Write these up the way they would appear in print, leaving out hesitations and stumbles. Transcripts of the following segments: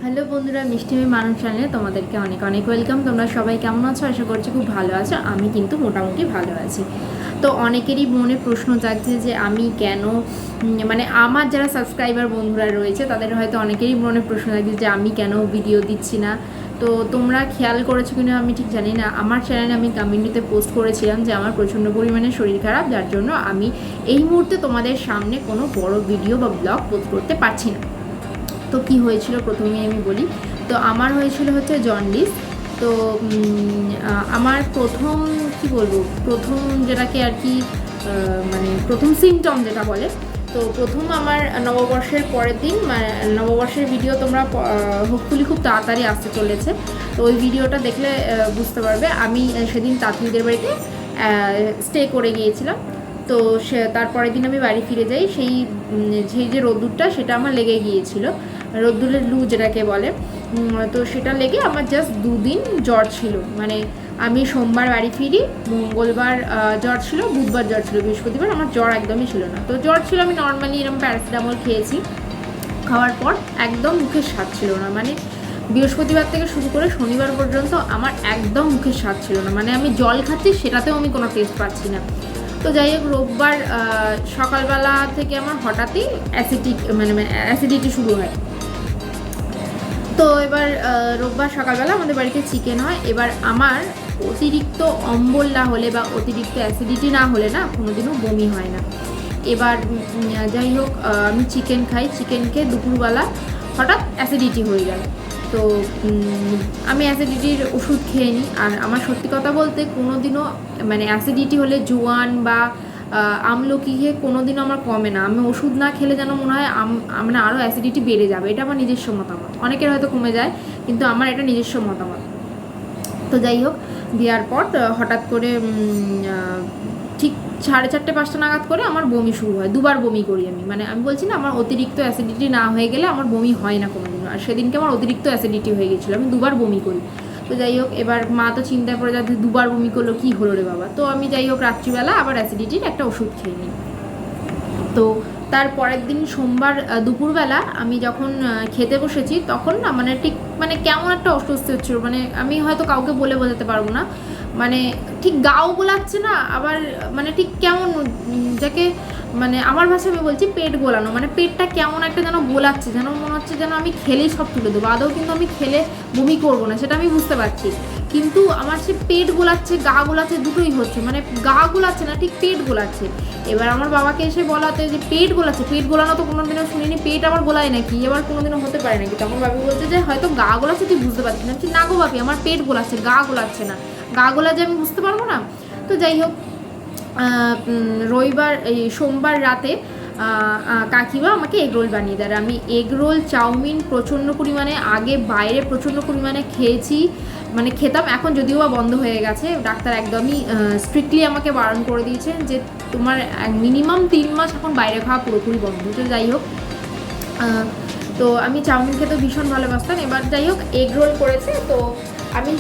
Hello বন্ধুরা, মিষ্টি আমি মানুষ চ্যানেলে তোমাদেরকে অনেক অনেক ওয়েলকাম। তোমরা সবাই কেমন আছো? আশা করছি খুব ভালো আছো। আমি কিন্তু মোটামুটি ভালো আছি। তো অনেকেরই মনে প্রশ্ন জাগছে যে আমি কেন মানে আমার যারা সাবস্ক্রাইবার বন্ধুরা রয়েছে তাদের হয়তো অনেকেরই মনে প্রশ্ন জাগছে যে আমি কেন ভিডিও দিচ্ছি না। তো তোমরা খেয়াল করেছো কিনা আমি ঠিক জানি না, আমার চ্যানেলে আমি কমিউনিটিতে পোস্ট করেছিলাম যে আমার প্রচণ্ড পরিমাণে শরীর খারাপ, যার জন্য আমি এই মুহূর্তে তোমাদের সামনে কোনো বড় ভিডিও বা ব্লগ পোস্ট করতে পারছি না। তো কি হয়েছিল প্রথমেই আমি বলি। তো আমার হয়েছিল হচ্ছে জন্ডিস। তো আমার প্রথম যেটাকে আর কি মানে প্রথম সিমটম যেটা বলে, তো প্রথম আমার নববর্ষের পরের দিন, মানে নববর্ষের ভিডিও তোমরা হোপফুলি খুব তাড়াতাড়ি আসতে চলেছে। তো ওই ভিডিওটা দেখলে বুঝতে পারবে। আমি সেদিন তাঁতিদের বাড়িতে স্টে করে গিয়েছিলাম। তো তারপরের দিন আমি বাড়ি ফিরে যাই। সেই যে রোদ্দুরটা সেটা আমার লেগে গিয়েছিল, রোদ্দুরের লু যেটাকে বলে। তো সেটা লেগে আমার জাস্ট 2 দিন জ্বর ছিল। মানে আমি সোমবার বাড়ি ফিরি, মঙ্গলবার জ্বর ছিল, বুধবার জ্বর ছিল, বৃহস্পতিবার আমার জ্বর একদমই ছিল না। তো জ্বর ছিল, আমি নর্মালি এরকম প্যারাসিটামল খেয়েছি। খাওয়ার পর একদম মুখের স্বাদ ছিল না। মানে বৃহস্পতিবার থেকে শুরু করে শনিবার পর্যন্ত আমার একদম মুখের স্বাদ ছিল না। মানে আমি জল খাচ্ছি সেটাতেও আমি কোনো টেস্ট পাচ্ছি না। তো যাই হোক, রোববার সকালবেলা থেকে আমার হঠাৎই অ্যাসিডিটি শুরু হয়। তো এবার রোববার সকালবেলা আমাদের বাড়িতে চিকেন হয়। এবার আমার অতিরিক্ত অম্বল না হলে বা অতিরিক্ত অ্যাসিডিটি না হলে না কোনোদিনও বমি হয় না। এবার যাই হোক, আমি চিকেন খাই, চিকেন খেয়ে দুপুরবেলা হঠাৎ অ্যাসিডিটি হয়ে যায়। তো আমি অ্যাসিডিটির ওষুধ খেয়ে নিই। আর আমার সত্যি কথা বলতে কোনোদিনও মানে অ্যাসিডিটি হলে জোয়ান বা আমলকি খেয়ে কোনোদিনও আমার কমে না। আমি ওষুধ না খেলে যেন মনে হয় মানে আরও অ্যাসিডিটি বেড়ে যাবে। এটা আমার নিজস্ব মতামত, অনেকের হয়তো কমে যায়, কিন্তু আমার এটা নিজস্ব মতামত। তো যাই হোক, দেওয়ার পর হঠাৎ করে ঠিক 4:30-5টা নাগাদ করে আমার বমি শুরু হয়। 2বার বমি করি আমি। মানে আমি বলছি না, আমার অতিরিক্ত অ্যাসিডিটি না হয়ে গেলে আমার বমি হয় না কোনোদিনও। আর সেদিনকে আমার অতিরিক্ত অ্যাসিডিটি হয়ে গেছিলো, আমি 2বার বমি করি। তো যাই হোক, এবার মা তো চিন্তায় পড়ে যাচ্ছে 2বার বমি করলো, কী হলো রে বাবা। তো আমি যাই হোক রাত্রিবেলা আবার অ্যাসিডিটির একটা ওষুধ খেয়ে নিই। তো তার পরের দিন সোমবার দুপুরবেলা আমি যখন খেতে বসেছি তখন না মানে ঠিক মানে কেমন একটা অস্বস্তি হচ্ছিলো। মানে আমি হয়তো কাউকে বলে বোঝাতে পারবো না। মানে ঠিক গাও গোলাচ্ছে না, আবার মানে ঠিক কেমন যাকে মানে আমার ভাষায় আমি বলছি পেট গোলানো। মানে পেটটা কেমন একটা যেন গোলাচ্ছে, যেন মনে হচ্ছে যেন আমি খেলেই সব তুলে দেবো। আদৌ কিন্তু আমি খেলে বমি করবো না, সেটা আমি বুঝতে পারছি। কিন্তু আমার সে পেট গোলাচ্ছে, গা গোলাচ্ছে, দুটোই হচ্ছে। মানে গা গোলাচ্ছে না, ঠিক পেট গোলাচ্ছে। এবার আমার বাবাকে এসে বলাতে যে পেট গোলাচ্ছে, পেট গোলানো তো কোনোদিনও শুনিনি, পেট আবার গোলায় নাকি, এবার কোনোদিনও হতে পারে নাকি। তখন বাবি বলছে যে হয়তো গা গোলাচ্ছে, তুই বুঝতে পারছিস না। না গো বাপি, আমার পেট গোলাচ্ছে, গা গোলাচ্ছে না। গা গোলা যে আমি বুঝতে পারবো না। তো যাই হোক, সোমবার রাতে কাকিমা আমাকে এগরোল বানিয়ে দেয়। আমি এগরোল, চাউমিন প্রচণ্ড পরিমাণে আগে বাইরে প্রচণ্ড পরিমাণে খেয়েছি, মানে খেতাম। এখন যদিও বা বন্ধ হয়ে গেছে, ডাক্তার একদমই স্ট্রিক্টলি আমাকে বারণ করে দিয়েছেন যে তোমার মিনিমাম 3 মাস এখন বাইরে খাওয়া পুরোপুরি বন্ধ। তো যাই হোক, তো আমি চাউমিন খেতে ভীষণ ভালোবাসতাম। এবার যাই হোক, এগরোল করেছে। তো আমি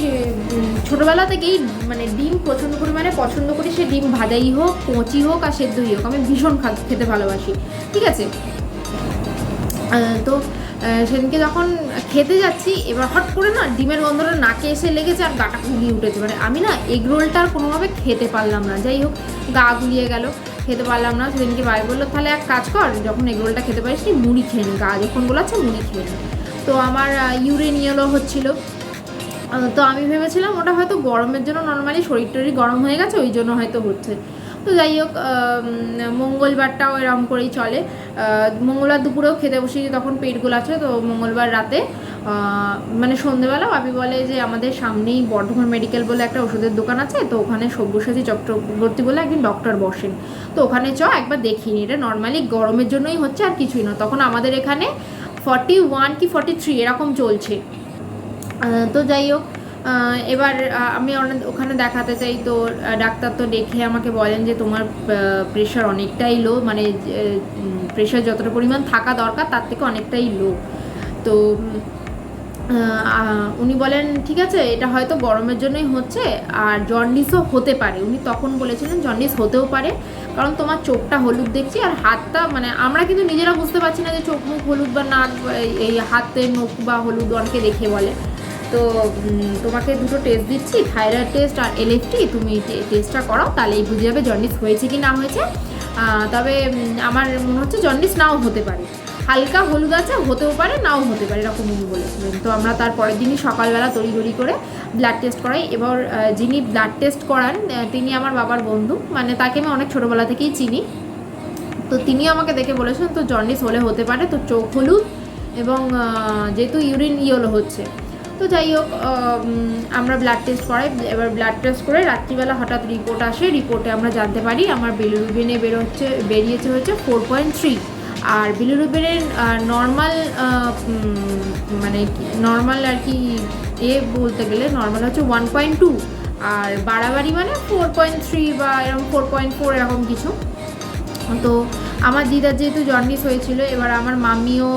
ছোটোবেলা থেকেই মানে ডিম প্রচণ্ড পরিমাণে পছন্দ করি। সে ডিম ভাজাই হোক, কচি হোক আর সেদ্ধই হোক, আমি ভীষণ খেতে ভালোবাসি। ঠিক আছে। তো সেদিনকে যখন খেতে যাচ্ছি, এবার হট করে না ডিমের গন্ধটা নাকে এসে লেগেছে আর গাটা গুলিয়ে উঠেছে। মানে আমি না এগরোলটা আর কোনোভাবে খেতে পারলাম না। যাই হোক, গা গুলিয়ে গেল, খেতে পারলাম না। সেদিনকে ভাই বললো তাহলে এক কাজ কর, যখন এগরোলটা খেতে পারিস নি মুড়ি খেয়ে নি, গা যখন গোলাচ্ছে মুড়ি খেয়ে নি। তো আমার ইউরেনিয়ালও হচ্ছিলো। তো আমি ভেবেছিলাম ওটা হয়তো গরমের জন্য, নর্মালি শরীর টরীর গরম হয়ে গেছে ওই জন্য হয়তো হচ্ছে। তো যাই হোক, মঙ্গলবারটাও এরকম করেই চলে। মঙ্গলবার দুপুরেও খেতে বসেছি, তখন পেট গোলাচ্ছে। তো মঙ্গলবার রাতে মানে সন্ধেবেলা বাপি বলে যে আমাদের সামনেই বর্ধমান মেডিকেল বলে একটা ওষুধের দোকান আছে, তো ওখানে সব্যসাচী চক্রবর্তী বলে একদিন ডক্টর বসেন, তো ওখানে একবার দেখিনি। এটা নর্মালি গরমের জন্যই হচ্ছে, আর কিছুই না। তখন আমাদের এখানে 41 কি 43 এরকম চলছে। তো যাই হোক, এবার আমি ওখানে দেখাতে চাই। তো ডাক্তার তো দেখে আমাকে বলেন যে তোমার প্রেশার অনেকটাই লো, মানে প্রেশার যতটা পরিমাণ থাকা দরকার তার থেকে অনেকটাই লো। তো উনি বলেন ঠিক আছে, এটা হয়তো গরমের জন্যই হচ্ছে, আর জন্ডিসও হতে পারে। উনি তখন বলেছিলেন জন্ডিস হতেও পারে, কারণ তোমার চোখটা হলুদ দেখছি আর হাতটা মানে আমরা কিন্তু নিজেরা বুঝতে পারছি না যে চোখ মুখ হলুদ বা নাক এই হাতের নখ বা হলুদ অনেকে দেখে বলে। তো তোমাকে দুটো টেস্ট দিচ্ছি, থাইরয়েড টেস্ট আর এলএফটি, তুমি টেস্টটা করাও, তাহলেই বুঝে যাবে জন্ডিস হয়েছে কি না হয়েছে। তবে আমার মনে হচ্ছে জন্ডিস নাও হতে পারে, হালকা হলুদ আছে, হতেও পারে নাও হতে পারে, এরকম উনি বলেছিলেন। তো আমরা তার পরের দিনই সকালবেলা তড়িঘড়ি করে ব্লাড টেস্ট করাই। এবার যিনি ব্লাড টেস্ট করান তিনি আমার বাবার বন্ধু, মানে তাকে আমি অনেক ছোটোবেলা থেকেই চিনি। তো তিনি আমাকে দেখে বলেছেন তো জন্ডিস হলে হতে পারে, তো চোখ হলুদ এবং যেহেতু ইউরিন ইয়েলো হচ্ছে। তো যাই হোক আমরা ব্লাড টেস্ট করাই। এবার ব্লাড টেস্ট করে রাত্রিবেলা হঠাৎ রিপোর্ট আসে, রিপোর্টে আমরা জানতে পারি আমার বিলিরুবিনে বেরিয়েছে হচ্ছে 4.3, আর বিলিরুবিনের নর্মাল মানে নর্মাল আর কি বলতে গেলে নর্মাল হচ্ছে 1.2, আর বাড়াবাড়ি মানে 4.3 বা এরকম 4.4 এরকম কিছু। তো আমার দিদার যেহেতু জন্ডিস হয়েছিল, এবার আমার মামিও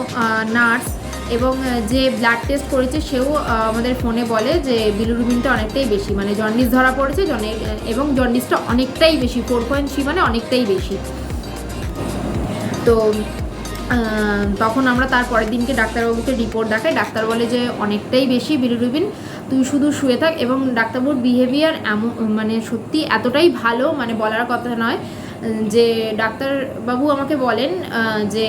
নার্স এবং যে ব্লাড টেস্ট করেছে সেও আমাদের ফোনে বলে যে বিলিরুবিনটা অনেকটাই বেশি, মানে জন্ডিস ধরা পড়েছে এবং জন্ডিসটা অনেকটাই বেশি, 4.3 মানে অনেকটাই বেশি। তো তখন আমরা তার পরের দিনকে ডাক্তারবাবুকে রিপোর্ট দেখাই, ডাক্তার বলে যে অনেকটাই বেশি বিলিরুবিন, তুই শুধু শুয়ে থাক। এবং ডাক্তারবাবুর বিহেভিয়ার এমন মানে সত্যি এতটাই ভালো, মানে বলার কথা নয়, যে ডাক্তারবাবু আমাকে বলেন যে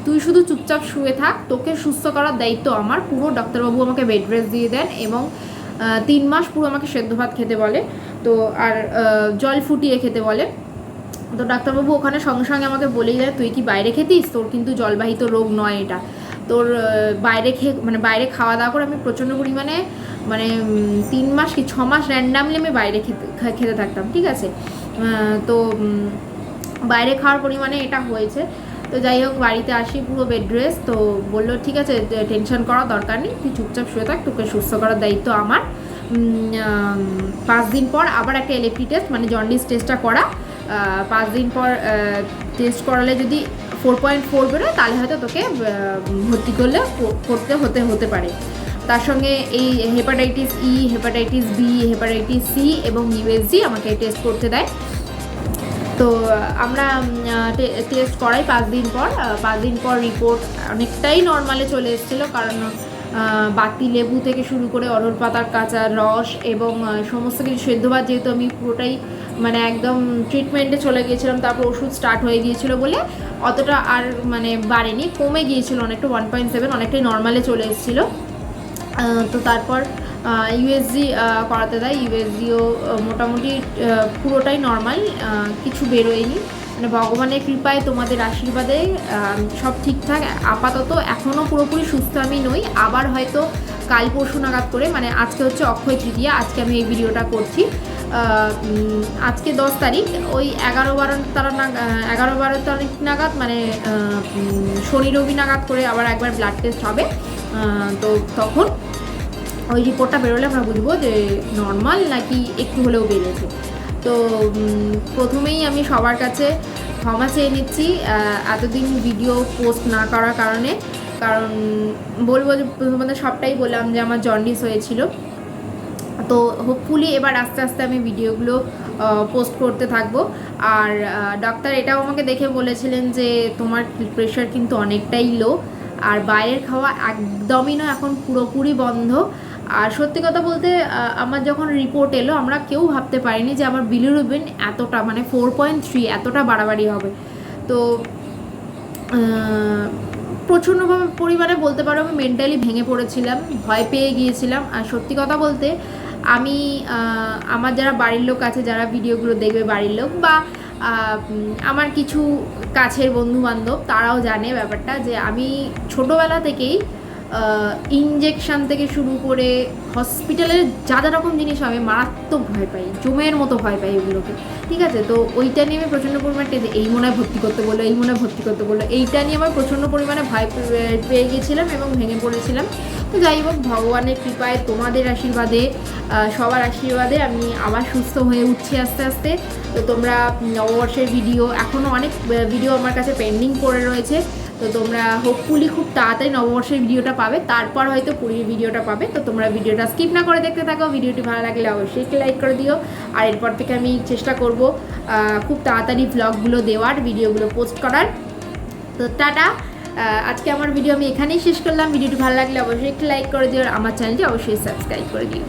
তুই শুধু চুপচাপ শুয়ে থাক, তোকে সুস্থ করার দায়িত্ব আমার পুরো। ডাক্তারবাবু আমাকে বেড রেস্ট দিয়ে দেন এবং 3 মাস পুরো আমাকে সেদ্ধ ভাত খেতে বলে, তো আর জল ফুটিয়ে খেতে বলে। তো ডাক্তারবাবু ওখানে সঙ্গে সঙ্গে আমাকে বলেই দেয় তুই কি বাইরে খেতিস, তোর কিন্তু জলবাহিত রোগ নয় এটা, তোর বাইরে খাওয়া দাওয়া করে আমি প্রচণ্ড পরিমাণে মানে 3 মাস কি 6 মাস র্যান্ডামলি আমি বাইরে খেতে থাকতাম, ঠিক আছে। তো বাইরে খাওয়ার পরিমাণে এটা হয়েছে। তো যাই হোক বাড়িতে আসি পুরো বেড রেস্ট, তো বললো ঠিক আছে টেনশন করার দরকার নেই, তুই চুপচাপ শুয়ে থাক, তোকে সুস্থ করার দায়িত্ব আমার। 5 দিন পর আবার একটা এলএফটি টেস্ট মানে জন্ডিস টেস্টটা করা, 5 দিন পর টেস্ট করালে যদি 4.4 বেরোয় তাহলে হয়তো তোকে ভর্তি হতে পারে। তার সঙ্গে এই hepatitis E, hepatitis B, hepatitis C এবং ইউএসজি আমাকে টেস্ট করতে দেয়। তো আমরা টেস্ট করাই 5 দিন পর। 5 দিন পর রিপোর্ট অনেকটাই নর্মালে চলে এসেছিলো, কারণ বাতি লেবু থেকে শুরু করে অরহর পাতার কাঁচা রস এবং সমস্ত কিছু সেদ্ধ ভাত, যেহেতু আমি পুরোটাই মানে একদম ট্রিটমেন্টে চলে গিয়েছিলাম, তারপর ওষুধ স্টার্ট হয়ে গিয়েছিল বলে অতটা আর মানে বাড়েনি, কমে গিয়েছিল অনেকটা, 1.7 অনেকটাই নর্মালে চলে এসেছিলো। তো তারপর ইউএসজি করাতে দেয়, ইউএসজিও মোটামুটি পুরোটাই নর্মাল, কিছু বেরোয়নি, মানে ভগবানের কৃপায় তোমাদের আশীর্বাদে সব ঠিকঠাক আপাতত। এখনও পুরোপুরি সুস্থ আমি নই, আবার হয়তো কাল পরশু নাগাদ করে, মানে আজকে হচ্ছে অক্ষয় তৃতীয়া, আজকে আমি এই ভিডিওটা করছি, আজকে 10 তারিখ, ওই 11-12 তারিখ নাগাদ মানে শনি রবি নাগাদ করে আবার একবার ব্লাড টেস্ট হবে। তো তখন ওই রিপোর্টটা বেরোলে আমরা বুঝবো যে নর্মাল নাকি একটু হলেও বেড়েছে। তো প্রথমেই আমি সবার কাছে ক্ষমা চেয়ে নিচ্ছি এতদিন ভিডিও পোস্ট না করার কারণে, কারণ বলবো যে তোমাদের সবটাই বললাম যে আমার জন্ডিস হয়েছিল। তো হোপফুলি এবার আস্তে আস্তে আমি ভিডিওগুলো পোস্ট করতে থাকবো। আর ডাক্তার এটাও আমাকে দেখে বলেছিলেন যে তোমার প্রেশার কিন্তু অনেকটাই লো, আর বাইরের খাওয়া একদমই না, এখন পুরোপুরি বন্ধ। আর সত্যি কথা বলতে আমার যখন রিপোর্ট এলো আমরা কেউ ভাবতে পারিনি যে আমার বিলিরুবিন এতটা মানে 4.3 এতটা বাড়াবাড়ি হবে। তো প্রচণ্ডভাবে পরিমাণে বলতে পারো আমি মেন্টালি ভেঙে পড়েছিলাম, ভয় পেয়ে গিয়েছিলাম। আর সত্যি কথা বলতে আমি আমার যারা বাড়ির লোক আছে, যারা ভিডিওগুলো দেখবে বাড়ির লোক বা আমার কিছু কাছের বন্ধুবান্ধব, তারাও জানে ব্যাপারটা যে আমি ছোটোবেলা থেকেই ইনজেকশান থেকে শুরু করে হসপিটালের যা যা রকম জিনিস আমি মারাত্মক ভয় পাই, জমের মতো ভয় পাই ওগুলোকে, ঠিক আছে। তো ওইটা নিয়ে আমি প্রচণ্ড পরিমাণে এই মনে হয় ভর্তি করতে বললো, এই মনে হয় ভর্তি করতে বললো, এইটা নিয়ে আমার প্রচণ্ড পরিমাণে ভয় পেয়ে গিয়েছিলাম এবং ভেঙে পড়েছিলাম। তো যাই হোক ভগবানের কৃপায়, তোমাদের আশীর্বাদে, সবার আশীর্বাদে আমি আবার সুস্থ হয়ে উঠছি আস্তে আস্তে। তো তোমরা নববর্ষের ভিডিও, এখনও অনেক ভিডিও আমার কাছে পেন্ডিং পড়ে রয়েছে, তো তোমরা হোপফুলি খুব তাড়াতাড়ি নববর্ষের ভিডিওটা পাবে, তারপর হয়তো পুরীর ভিডিওটা পাবে। তো তোমরা ভিডিওটা স্কিপ না করে দেখতে থাকো। ভিডিওটি ভালো লাগলে অবশ্যই একটি লাইক করে দিও। আর এরপর থেকে আমি চেষ্টা করব খুব তাড়াতাড়ি ব্লগগুলো দেওয়ার, ভিডিওগুলো পোস্ট করার। তো টাটা, আজকে আমার ভিডিও আমি এখানেই শেষ করলাম। ভিডিওটি ভালো লাগলে অবশ্যই একটি লাইক করে দিও, আর আমার চ্যানেলটি অবশ্যই সাবস্ক্রাইব করে দিও।